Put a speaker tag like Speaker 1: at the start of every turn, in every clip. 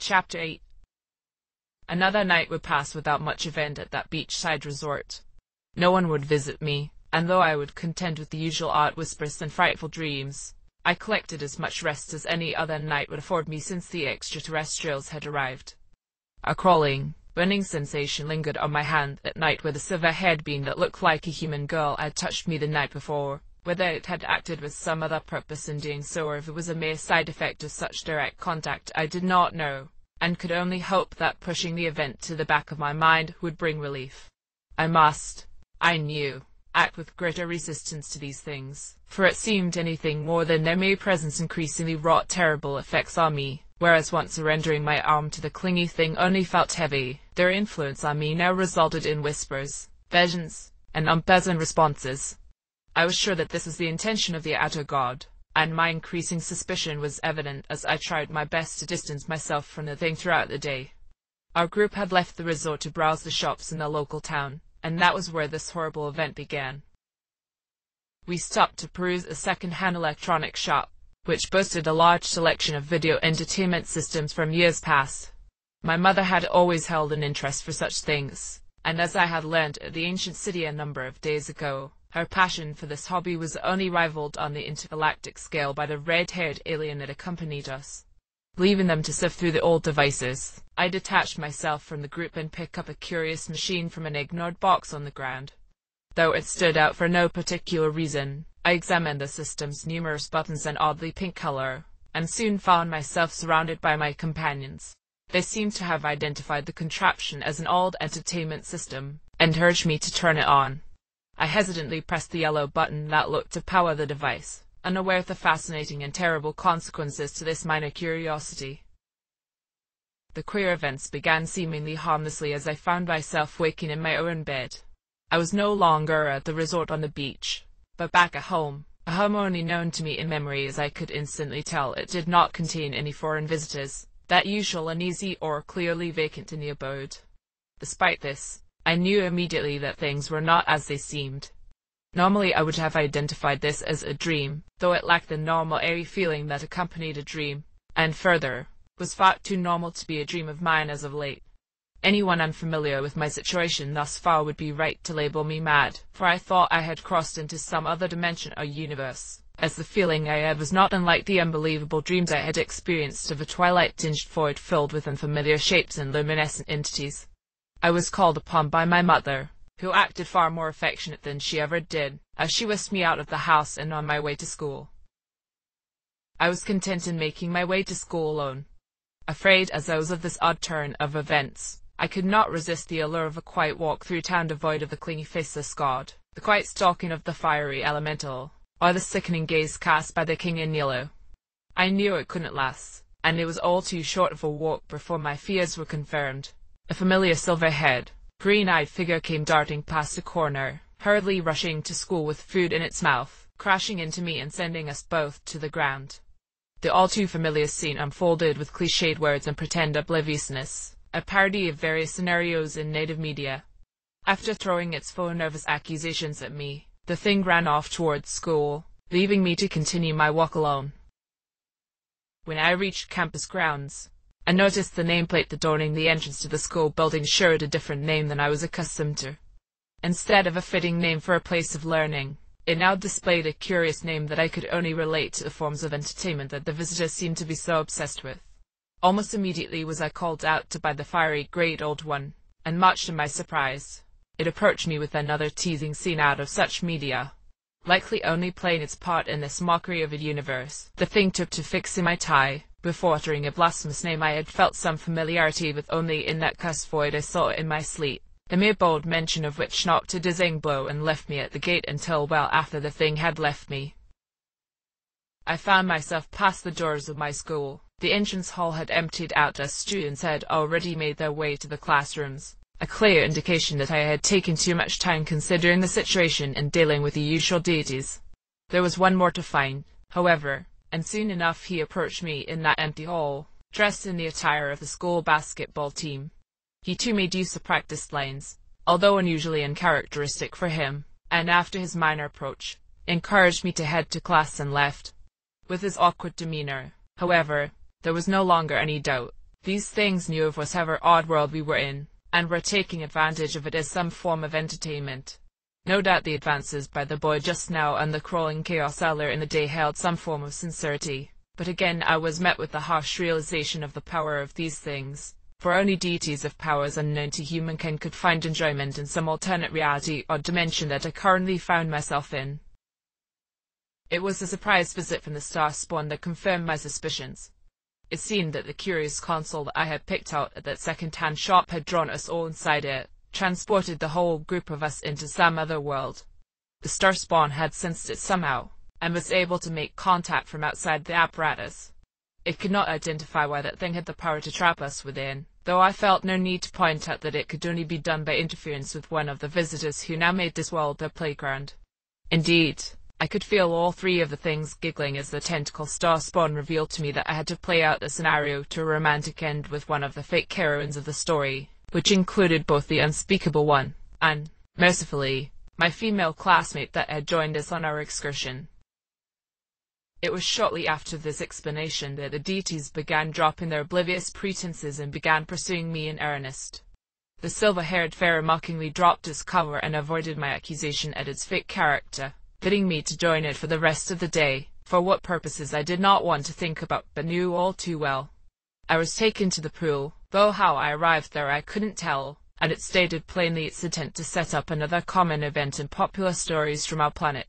Speaker 1: Chapter 8. Another night would pass without much event at that beachside resort. No one would visit me, and though I would contend with the usual odd whispers and frightful dreams, I collected as much rest as any other night would afford me since the extraterrestrials had arrived. A crawling, burning sensation lingered on my hand at night where the silver-haired being that looked like a human girl had touched me the night before. Whether it had acted with some other purpose in doing so, or if it was a mere side effect of such direct contact, I did not know, and could only hope that pushing the event to the back of my mind would bring relief. I must, I knew, act with greater resistance to these things, for it seemed anything more than their mere presence increasingly wrought terrible effects on me, whereas once surrendering my arm to the clingy thing only felt heavy, their influence on me now resulted in whispers, visions, and unpleasant responses. I was sure that this was the intention of the outer god, and my increasing suspicion was evident as I tried my best to distance myself from the thing throughout the day. Our group had left the resort to browse the shops in the local town, and that was where this horrible event began. We stopped to peruse a second-hand electronics shop, which boasted a large selection of video entertainment systems from years past. My mother had always held an interest for such things, and as I had learned at the ancient city a number of days ago, her passion for this hobby was only rivaled on the intergalactic scale by the red-haired alien that accompanied us. Leaving them to sift through the old devices, I detached myself from the group and picked up a curious machine from an ignored box on the ground. Though it stood out for no particular reason, I examined the system's numerous buttons and oddly pink color, and soon found myself surrounded by my companions. They seemed to have identified the contraption as an old entertainment system, and urged me to turn it on. I hesitantly pressed the yellow button that looked to power the device, unaware of the fascinating and terrible consequences to this minor curiosity. The queer events began seemingly harmlessly as I found myself waking in my own bed. I was no longer at the resort on the beach, but back at home, a home only known to me in memory, as I could instantly tell it did not contain any foreign visitors, that usual uneasy or clearly vacant in the abode. Despite this, I knew immediately that things were not as they seemed. Normally I would have identified this as a dream, though it lacked the normal airy feeling that accompanied a dream, and further, was far too normal to be a dream of mine as of late. Anyone unfamiliar with my situation thus far would be right to label me mad, for I thought I had crossed into some other dimension or universe, as the feeling I had was not unlike the unbelievable dreams I had experienced of a twilight-tinged void filled with unfamiliar shapes and luminescent entities. I was called upon by my mother, who acted far more affectionate than she ever did, as she whisked me out of the house and on my way to school. I was content in making my way to school alone. Afraid as I was of this odd turn of events, I could not resist the allure of a quiet walk through town devoid of the clingy faceless god, the quiet stalking of the fiery elemental, or the sickening gaze cast by the king in yellow. I knew it couldn't last, and it was all too short of a walk before my fears were confirmed. A familiar silver-haired, green-eyed figure came darting past the corner, hurriedly rushing to school with food in its mouth, crashing into me and sending us both to the ground. The all-too-familiar scene unfolded with cliched words and pretend obliviousness, a parody of various scenarios in native media. After throwing its full nervous accusations at me, the thing ran off towards school, leaving me to continue my walk alone. When I reached campus grounds, I noticed the nameplate adorning the entrance to the school building showed a different name than I was accustomed to. Instead of a fitting name for a place of learning, it now displayed a curious name that I could only relate to the forms of entertainment that the visitors seemed to be so obsessed with. Almost immediately was I called out to by the fiery great old one, and much to my surprise, it approached me with another teasing scene out of such media. Likely only playing its part in this mockery of a universe, the thing took to fixing my tie. Before uttering a blasphemous name I had felt some familiarity with only in that cursed void I saw it in my sleep, the mere bold mention of which knocked a dizzying blow and left me at the gate until well after the thing had left me. I found myself past the doors of my school. The entrance hall had emptied out as students had already made their way to the classrooms, a clear indication that I had taken too much time considering the situation and dealing with the usual deities. There was one more to find, however, and soon enough he approached me in that empty hall, dressed in the attire of the school basketball team. He too made use of practiced lines, although unusually uncharacteristic for him, and after his minor approach, encouraged me to head to class and left. With his awkward demeanor, however, there was no longer any doubt. These things knew of whatever odd world we were in, and were taking advantage of it as some form of entertainment. No doubt the advances by the boy just now and the crawling chaos earlier in the day held some form of sincerity, but again I was met with the harsh realization of the power of these things, for only deities of powers unknown to humankind could find enjoyment in some alternate reality or dimension that I currently found myself in. It was a surprise visit from the star spawn that confirmed my suspicions. It seemed that the curious console that I had picked out at that second-hand shop had drawn us all inside it, transported the whole group of us into some other world. The star spawn had sensed it somehow, and was able to make contact from outside the apparatus. It could not identify why that thing had the power to trap us within, though I felt no need to point out that it could only be done by interference with one of the visitors who now made this world their playground. Indeed, I could feel all three of the things giggling as the tentacle star spawn revealed to me that I had to play out the scenario to a romantic end with one of the fake heroines of the story, which included both the unspeakable one, and, mercifully, my female classmate that had joined us on our excursion. It was shortly after this explanation that the deities began dropping their oblivious pretenses and began pursuing me in earnest. The silver-haired fairy mockingly dropped its cover and avoided my accusation at its fake character, bidding me to join it for the rest of the day, for what purposes I did not want to think about but knew all too well. I was taken to the pool, though how I arrived there I couldn't tell, and it stated plainly its intent to set up another common event in popular stories from our planet.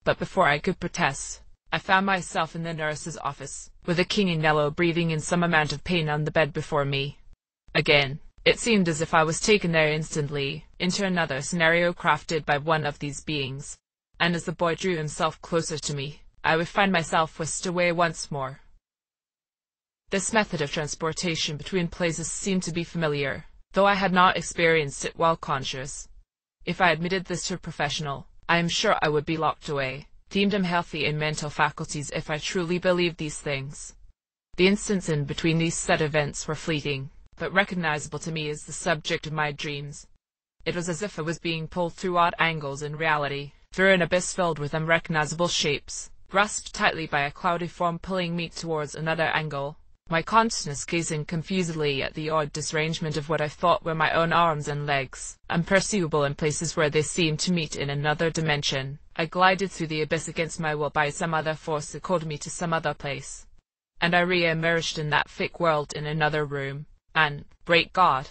Speaker 1: But before I could protest, I found myself in the nurse's office, with the king in yellow breathing in some amount of pain on the bed before me. Again, it seemed as if I was taken there instantly, into another scenario crafted by one of these beings, and as the boy drew himself closer to me, I would find myself whisked away once more. This method of transportation between places seemed to be familiar, though I had not experienced it while conscious. If I admitted this to a professional, I am sure I would be locked away, deemed unhealthy in mental faculties if I truly believed these things. The instants in between these said events were fleeting, but recognizable to me as the subject of my dreams. It was as if I was being pulled through odd angles in reality, through an abyss filled with unrecognizable shapes, grasped tightly by a cloudy form pulling me towards another angle, my consciousness gazing confusedly at the odd disarrangement of what I thought were my own arms and legs, unperceivable in places where they seemed to meet in another dimension. I glided through the abyss against my will by some other force that called me to some other place, and I re-emerged in that fake world in another room, and, great God,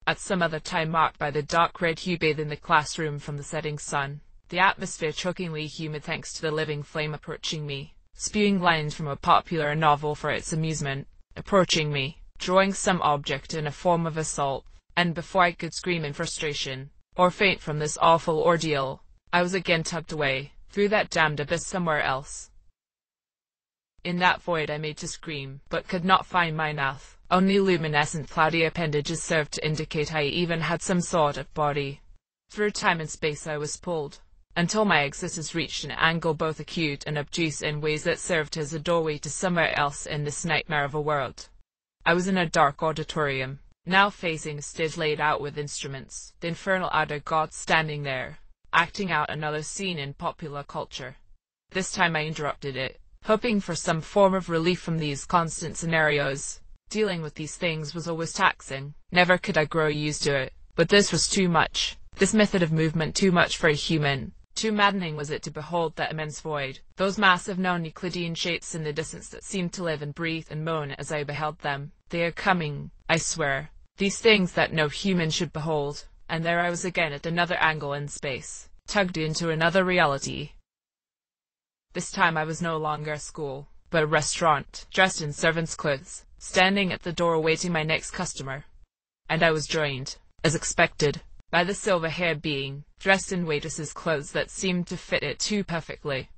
Speaker 1: at some other time marked by the dark red hue bathing the classroom from the setting sun, the atmosphere chokingly humid thanks to the living flame approaching me, spewing lines from a popular novel for its amusement, approaching me, drawing some object in a form of assault, and before I could scream in frustration, or faint from this awful ordeal, I was again tugged away, through that damned abyss somewhere else. In that void I made to scream, but could not find my mouth. Only luminescent cloudy appendages served to indicate I even had some sort of body. Through time and space I was pulled, until my existence reached an angle both acute and obtuse in ways that served as a doorway to somewhere else in this nightmare of a world. I was in a dark auditorium, now facing a stage laid out with instruments, the infernal outer gods standing there, acting out another scene in popular culture. This time I interrupted it, hoping for some form of relief from these constant scenarios. Dealing with these things was always taxing, never could I grow used to it, but this was too much, this method of movement too much for a human. Too maddening was it to behold that immense void, those massive non-Euclidean shapes in the distance that seemed to live and breathe and moan as I beheld them. They are coming, I swear, these things that no human should behold, and there I was again at another angle in space, tugged into another reality. This time I was no longer a school, but a restaurant, dressed in servant's clothes, standing at the door awaiting my next customer. And I was joined, as expected, by the silver-haired being, dressed in waitress's clothes that seemed to fit it too perfectly.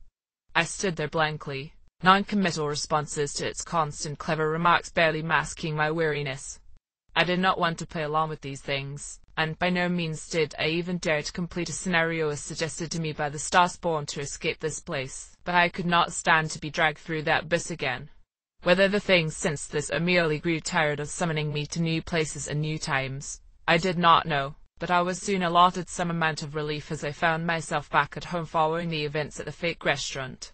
Speaker 1: I stood there blankly, non-committal responses to its constant clever remarks barely masking my weariness. I did not want to play along with these things, and by no means did I even dare to complete a scenario as suggested to me by the star-spawn to escape this place, but I could not stand to be dragged through that abyss again. Whether the things sensed this or merely grew tired of summoning me to new places and new times, I did not know, but I was soon allotted some amount of relief as I found myself back at home following the events at the fake restaurant.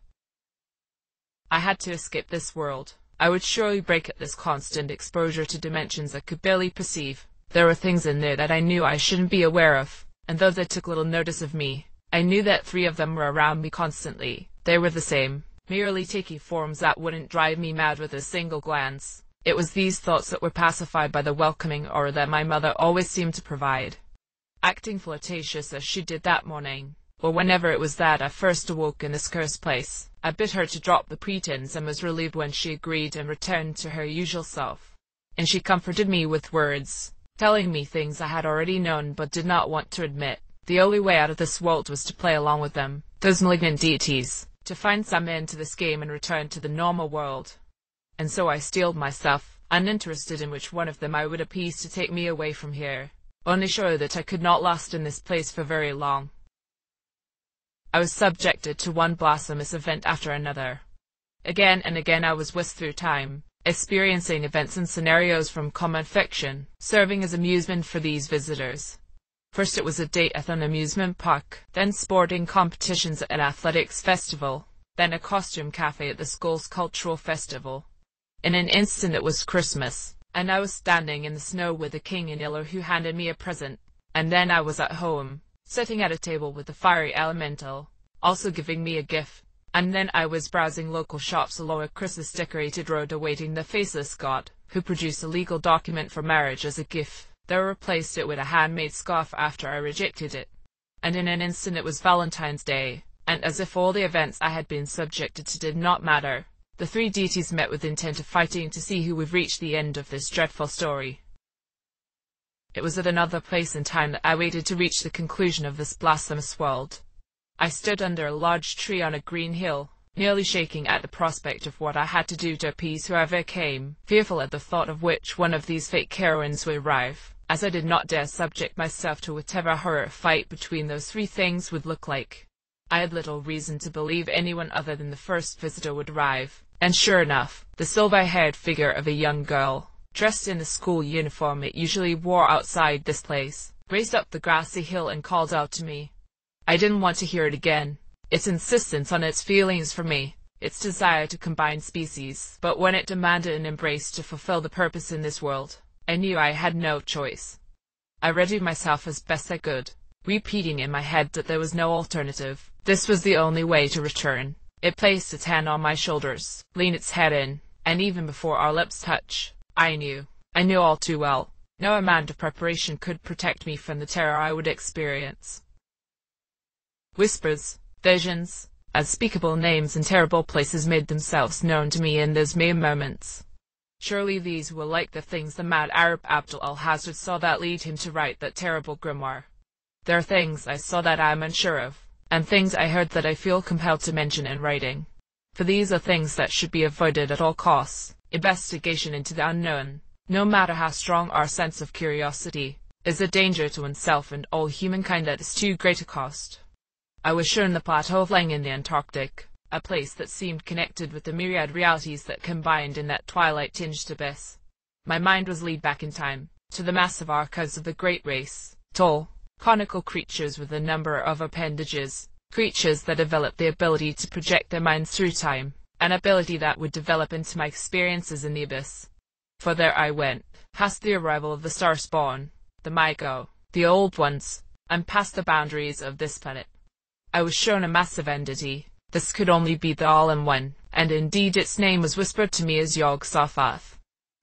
Speaker 1: I had to escape this world, I would surely break at this constant exposure to dimensions I could barely perceive. There were things in there that I knew I shouldn't be aware of, and though they took little notice of me, I knew that 3 of them were around me constantly. They were the same, merely taking forms that wouldn't drive me mad with a single glance. It was these thoughts that were pacified by the welcoming aura that my mother always seemed to provide. Acting flirtatious as she did that morning, or whenever it was that I first awoke in this cursed place, I bid her to drop the pretense and was relieved when she agreed and returned to her usual self. And she comforted me with words, telling me things I had already known but did not want to admit. The only way out of this world was to play along with them, those malignant deities, to find some end to this game and return to the normal world. And so I steeled myself, uninterested in which one of them I would appease to take me away from here, only sure that I could not last in this place for very long. I was subjected to one blasphemous event after another. Again and again I was whisked through time, experiencing events and scenarios from common fiction, serving as amusement for these visitors. First it was a date at an amusement park, then sporting competitions at an athletics festival, then a costume cafe at the school's cultural festival. In an instant it was Christmas, and I was standing in the snow with a king in yellow who handed me a present, and then I was at home, sitting at a table with the fiery elemental, also giving me a gift, and then I was browsing local shops along a Christmas-decorated road awaiting the faceless god, who produced a legal document for marriage as a gift, though replaced it with a handmade scarf after I rejected it. And in an instant it was Valentine's Day, and as if all the events I had been subjected to did not matter, the 3 deities met with intent of fighting to see who would reach the end of this dreadful story. It was at another place and time that I waited to reach the conclusion of this blasphemous world. I stood under a large tree on a green hill, nearly shaking at the prospect of what I had to do to appease whoever came, fearful at the thought of which one of these fake heroines would arrive, as I did not dare subject myself to whatever horror fight between those 3 things would look like. I had little reason to believe anyone other than the first visitor would arrive, and sure enough, the silver-haired figure of a young girl, dressed in the school uniform it usually wore outside this place, raced up the grassy hill and called out to me. I didn't want to hear it again. Its insistence on its feelings for me, its desire to combine species, but when it demanded an embrace to fulfill the purpose in this world, I knew I had no choice. I readied myself as best I could, repeating in my head that there was no alternative. This was the only way to return. It placed its hand on my shoulders, leaned its head in, and even before our lips touched, I knew all too well, no amount of preparation could protect me from the terror I would experience. Whispers, visions, unspeakable names and terrible places made themselves known to me in those mere moments. Surely these were like the things the mad Arab Abdul-Hazard saw that lead him to write that terrible grimoire. There are things I saw that I am unsure of, and things I heard that I feel compelled to mention in writing. For these are things that should be avoided at all costs. Investigation into the unknown, no matter how strong our sense of curiosity, is a danger to oneself and all humankind that is too great a cost. I was shown the plateau of Lang in the Antarctic, a place that seemed connected with the myriad realities that combined in that twilight-tinged abyss. My mind was led back in time, to the massive archives of the great race, tall, conical creatures with a number of appendages, creatures that developed the ability to project their minds through time, an ability that would develop into my experiences in the abyss. For there I went, past the arrival of the star-spawn, the Mygo, the old ones, and past the boundaries of this planet. I was shown a massive entity. This could only be the All-in-One, and indeed its name was whispered to me as Yog-Sothoth.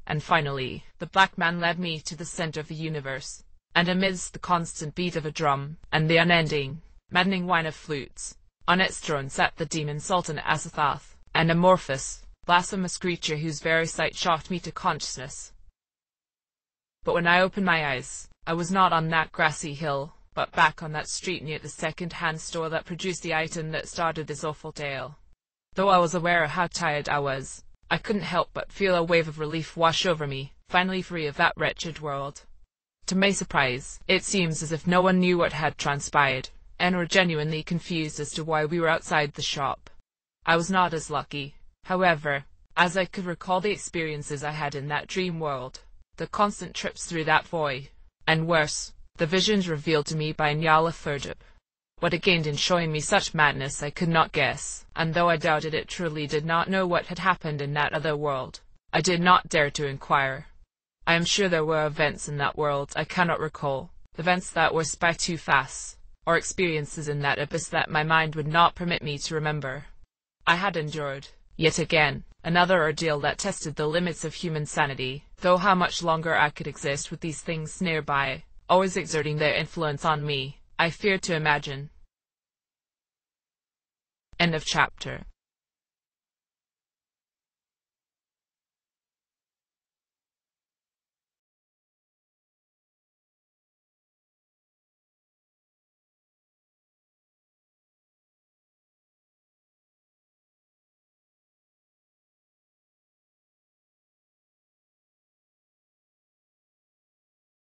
Speaker 1: And finally, the black man led me to the center of the universe, and amidst the constant beat of a drum, and the unending, maddening whine of flutes, on its throne sat the demon Sultan Azathoth, an amorphous, blasphemous creature whose very sight shocked me to consciousness. But when I opened my eyes, I was not on that grassy hill, but back on that street near the second-hand store that produced the item that started this awful tale. Though I was aware of how tired I was, I couldn't help but feel a wave of relief wash over me, finally free of that wretched world. To my surprise, it seems as if no one knew what had transpired, and were genuinely confused as to why we were outside the shop. I was not as lucky, however, as I could recall the experiences I had in that dream world, the constant trips through that void, and worse, the visions revealed to me by Nyarlathotep. What it gained in showing me such madness I could not guess, and though I doubted it truly did not know what had happened in that other world, I did not dare to inquire. I am sure there were events in that world I cannot recall, events that were sped too fast, or experiences in that abyss that my mind would not permit me to remember. I had endured, yet again, another ordeal that tested the limits of human sanity, though how much longer I could exist with these things nearby, always exerting their influence on me, I feared to imagine. End of chapter.